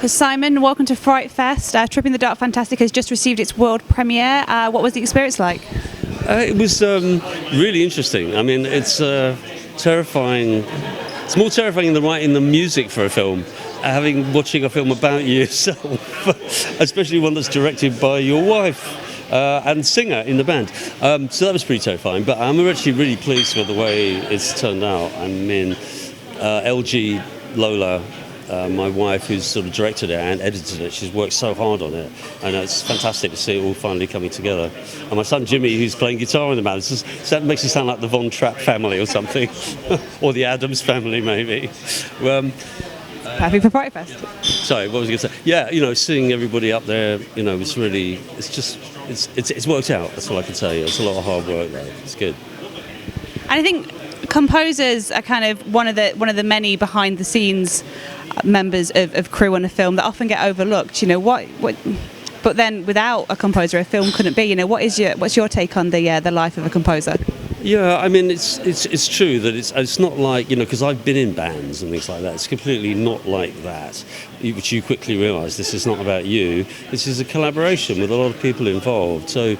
Simon, welcome to FrightFest. Tripping the Dark Fantastic has just received its world premiere. What was the experience like? It was really interesting. I mean, it's terrifying. It's more terrifying than writing the music for a film, watching a film about you yourself, especially one that's directed by your wife and singer in the band. So that was pretty terrifying. But I'm actually really pleased with the way it's turned out. I mean, LG Lola, my wife, who's sort of directed it and edited it, she's worked so hard on it, and it's fantastic to see it all finally coming together. And my son Jimmy, who's playing guitar in the band, that makes it sound like the Von Trapp family or something, or the Addams family maybe. Happy for FrightFest. Sorry, what was I going to say? Yeah, seeing everybody up there, it's worked out. That's all I can tell you. It's a lot of hard work though. It's good. And I think composers are kind of one of the many behind the scenes members of crew on a film that often get overlooked. But then without a composer, a film couldn't be. What's your take on the life of a composer? Yeah, I mean, it's true that it's not like, because I've been in bands and things like that. It's completely not like that, which you quickly realise this is not about you. This is a collaboration with a lot of people involved. So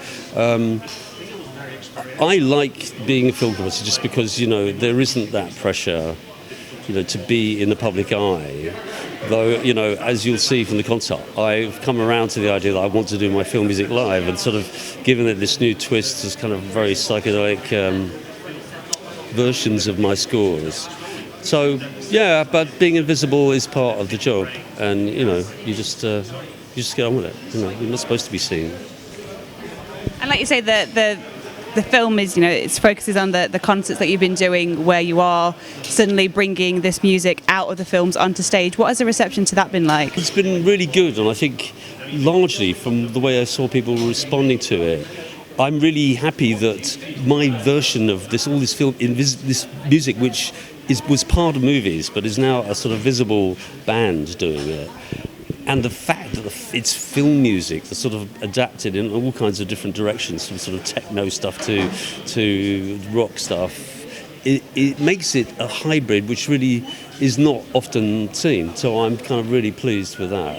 I like being a film composer just because, there isn't that pressure, to be in the public eye. Though, as you'll see from the concert, I've come around to the idea that I want to do my film music live and sort of given it this new twist as kind of very psychedelic versions of my scores. So, yeah, but being invisible is part of the job, and, you just get on with it. You're not supposed to be seen. And like you say, the film is, it focuses on the concerts that you've been doing where you are suddenly bringing this music out of the films onto stage. What has the reception to that been like? It's been really good, and I think largely from the way I saw people responding to it, I'm really happy that my version of this music, which was part of movies but is now a sort of visible band doing it, and the fact that it's film music that's sort of adapted in all kinds of different directions, from sort of techno stuff to rock stuff, it makes it a hybrid which really is not often seen. So I'm kind of really pleased with that.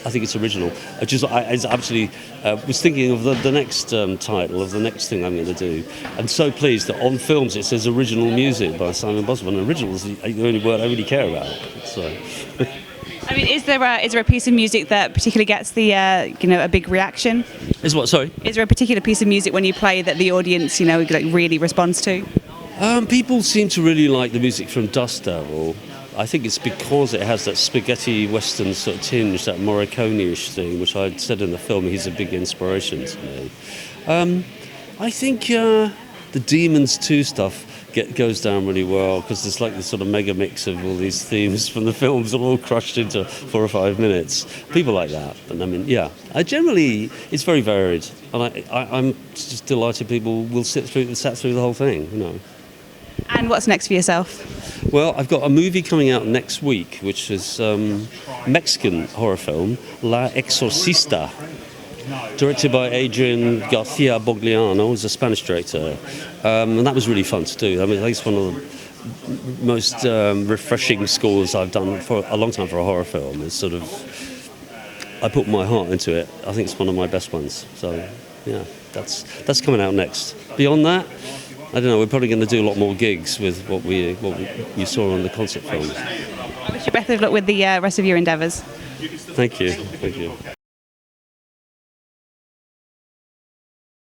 I think it's original. I actually was thinking of the next title of the next thing I'm going to do. I'm so pleased that on films it says original music by Simon Boswell, and original is the only word I really care about. So. I mean, is there a piece of music that particularly gets a big reaction? Is what? Sorry. Is there a particular piece of music when you play that the audience, really responds to? People seem to really like the music from Dust Devil. I think it's because it has that spaghetti western sort of tinge, that Morricone-ish thing, which I said in the film he's a big inspiration to me. I think the Demons 2 stuff goes down really well because it's like this sort of mega mix of all these themes from the films all crushed into 4 or 5 minutes. People like that. And I mean, yeah, it's very varied, and I'm just delighted people will sat through the whole thing. And what's next for yourself? Well, I've got a movie coming out next week, which is Mexican horror film, La Exorcista, directed by Adrian Garcia Bogliano, who's a Spanish director, and that was really fun to do. I mean, I think it's one of the most refreshing scores I've done for a long time for a horror film. It's sort of, I put my heart into it. I think it's one of my best ones. So, yeah, that's coming out next. Beyond that, I don't know. We're probably going to do a lot more gigs with what you saw on the concert films. I wish you best of luck with the rest of your endeavours. Thank you.